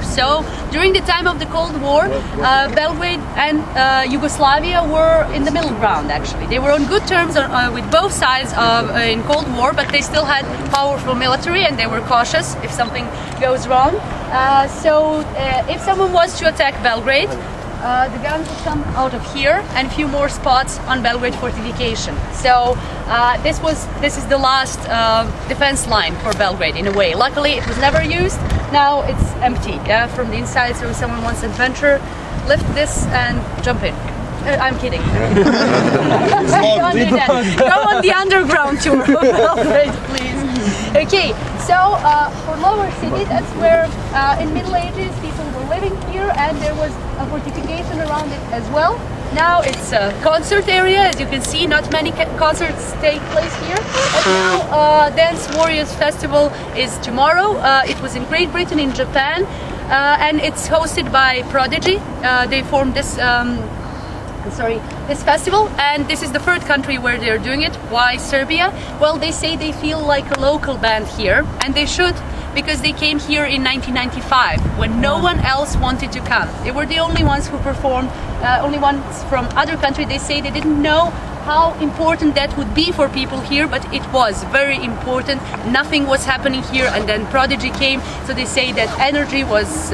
So during the time of the Cold War, Belgrade and Yugoslavia were in the middle ground. Actually, they were on good terms with both sides in Cold War, but they still had powerful military and they were cautious if something goes wrong. So if someone was to attack Belgrade, the guns would come out of here and a few more spots on Belgrade fortification. So this is the last defense line for Belgrade in a way. Luckily it was never used. Now it's empty, yeah, from the inside. So if someone wants to adventure, lift this and jump in. I'm kidding. Don't do that. Go on the underground tour of Belgrade, please. Okay, so for lower city, that's where in Middle Ages people were living here, and there was a fortification around it as well. Now it's a concert area, as you can see. Not many concerts take place here. And now Dance Warriors Festival is tomorrow. It was in Great Britain, in Japan, and it's hosted by Prodigy. They formed this. This festival, and this is the third country where they're doing it. Why Serbia? Well, they say they feel like a local band here, and they should, because they came here in 1995 when no one else wanted to come. They were the only ones who performed, only ones from other countries. They say they didn't know how important that would be for people here, but it was very important. Nothing was happening here, and then Prodigy came, so they say that energy was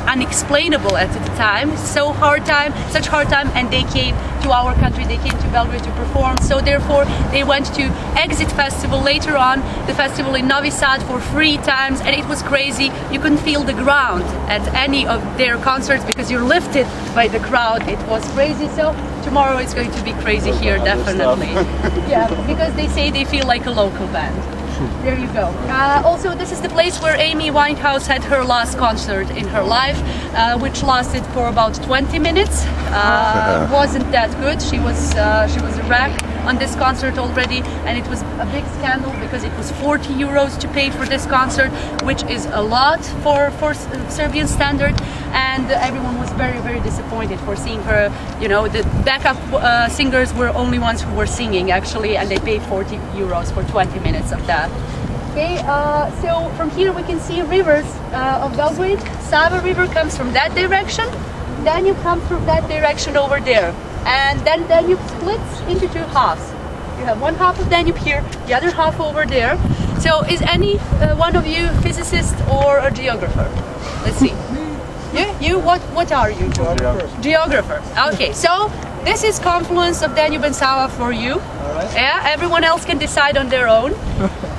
unexplainable at the time. Such hard time, and they came to our country, they came to Belgrade to perform. So therefore they went to Exit Festival later on, the festival in Novi Sad, for 3 times, and it was crazy. You couldn't feel the ground at any of their concerts because you're lifted by the crowd. It was crazy. So tomorrow it's going to be crazy here, definitely. Yeah, because they say they feel like a local band. There you go. Also, this is the place where Amy Winehouse had her last concert in her life, which lasted for about 20 minutes. Wasn't that good. She was a wreck on this concert already, and it was a big scandal because it was 40 euros to pay for this concert, which is a lot for Serbian standard, and everyone was very, very disappointed for seeing her. You know, the backup singers were only ones who were singing actually, and they paid 40 euros for 20 minutes of that. Okay, so from here we can see rivers of Belgrade. Sava River comes from that direction, Danube comes from that direction over there, and then Danube splits into 2 halves. You have one half of Danube here, the other half over there. So is any one of you physicist or a geographer? Let's see. You? What are you? Geographer. Okay, so this is confluence of Danube and Sava for you. Right. Yeah, everyone else can decide on their own.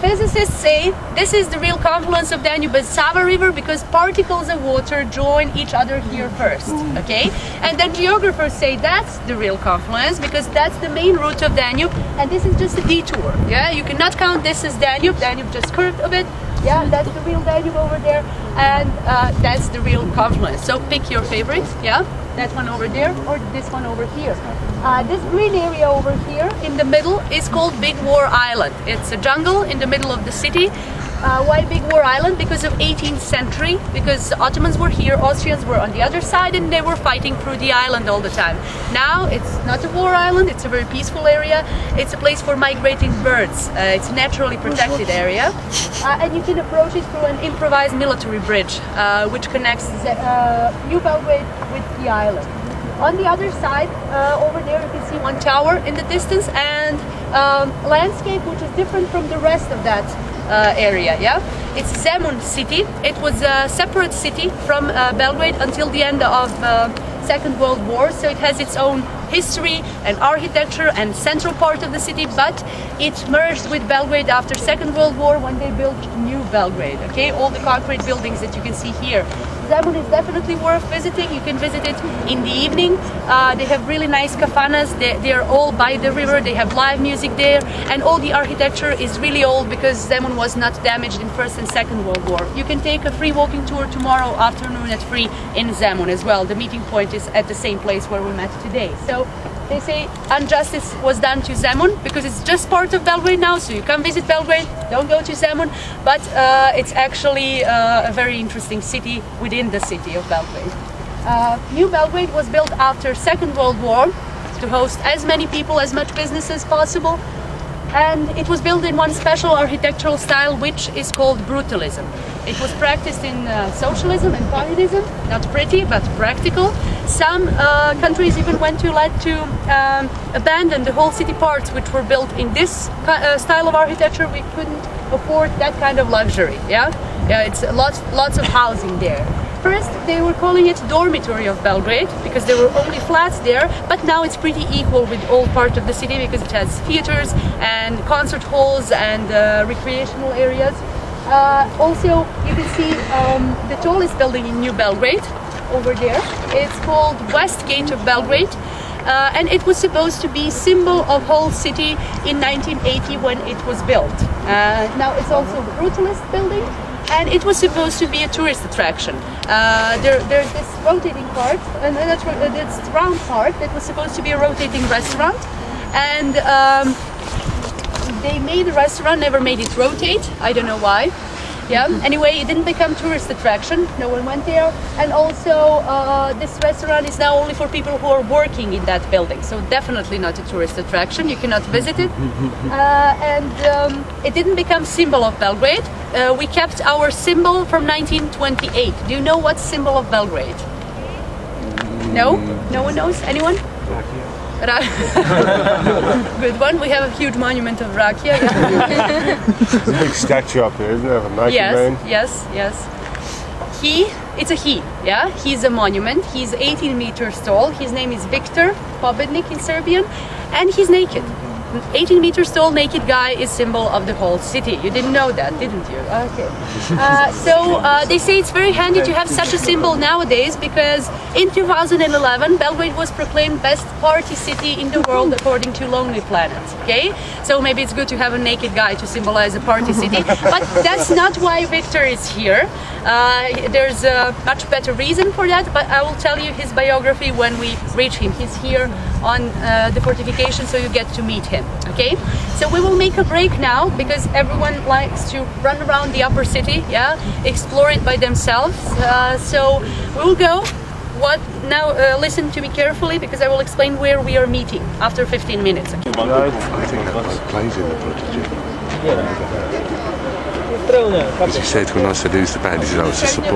Physicists say this is the real confluence of Danube and Sava River because particles of water join each other here first, okay? And then geographers say that's the real confluence because that's the main route of Danube, and this is just a detour, yeah? You cannot count this as Danube. Danube just curved a bit. Yeah, that's the real Danube over there, and that's the real confluence. So pick your favorite, yeah? That one over there or this one over here. This green area over here in the middle is called Big War Island. It's a jungle in the middle of the city. Why Big War Island? Because of 18th century, because Ottomans were here, Austrians were on the other side, and they were fighting through the island all the time. Now it's not a war island, it's a very peaceful area. It's a place for migrating birds. It's a naturally protected area. And you can approach it through an improvised military bridge, which connects New Belgrade with the island. On the other side, over there, you can see one tower in the distance, and landscape which is different from the rest of that area, yeah? It's Zemun city. It was a separate city from Belgrade until the end of Second World War, so it has its own history and architecture and central part of the city, but it merged with Belgrade after Second World War when they built New Belgrade, okay? All the concrete buildings that you can see here. Zemun is definitely worth visiting. You can visit it in the evening. They have really nice kafanas. They are all by the river. They have live music there, and all the architecture is really old because Zemun was not damaged in First and Second World War. You can take a free walking tour tomorrow afternoon at 3 in Zemun as well. The meeting point is at the same place where we met today. So they say injustice was done to Zemun because it's just part of Belgrade now, so you come visit Belgrade, don't go to Zemun, but it's actually a very interesting city within the city of Belgrade. New Belgrade was built after Second World War to host as many people, as much business as possible. And it was built in one special architectural style, which is called brutalism. It was practiced in socialism and communism, not pretty, but practical. Some countries even went to abandon the whole city parts which were built in this style of architecture. We couldn't afford that kind of luxury, yeah? Yeah, it's lots of housing there. First, they were calling it dormitory of Belgrade because there were only flats there, but now it's pretty equal with all part of the city because it has theaters and concert halls and recreational areas. Also, you can see the tallest building in New Belgrade over there. It's called West Gate of Belgrade. And it was supposed to be symbol of whole city in 1980 when it was built. Now it's also a brutalist building. And it was supposed to be a tourist attraction. There's this rotating part, and that's this round part that was supposed to be a rotating restaurant. And they made the restaurant, never made it rotate. I don't know why. Yeah. Anyway, it didn't become tourist attraction. No one went there. And also, this restaurant is now only for people who are working in that building. So definitely not a tourist attraction. You cannot visit it. It didn't become symbol of Belgrade. We kept our symbol from 1928. Do you know what's symbol of Belgrade? No? No one knows? Anyone? Good one. We have a huge monument of Rakia. Yeah. There's a big statue up here, isn't there, of a Nike man? Yes. It's a he, yeah? He's a monument. He's 18 meters tall. His name is Viktor Pobednik in Serbian, and he's naked. 18 meters tall naked guy is symbol of the whole city. You didn't know that, didn't you? Okay. They say it's very handy to have such a symbol nowadays because in 2011 Belgrade was proclaimed best party city in the world according to Lonely Planet. Okay, so maybe it's good to have a naked guy to symbolize a party city, but that's not why Victor is here. There's a much better reason for that, but I will tell you his biography when we reach him. He's here on the fortification, so you get to meet him. Okay, so we will make a break now because everyone likes to run around the upper city, yeah, explore it by themselves. So we will go. What now? Listen to me carefully because I will explain where we are meeting after 15 minutes. Okay? I think that plays in the footage. As he said when I said who's the band, he said I was a support.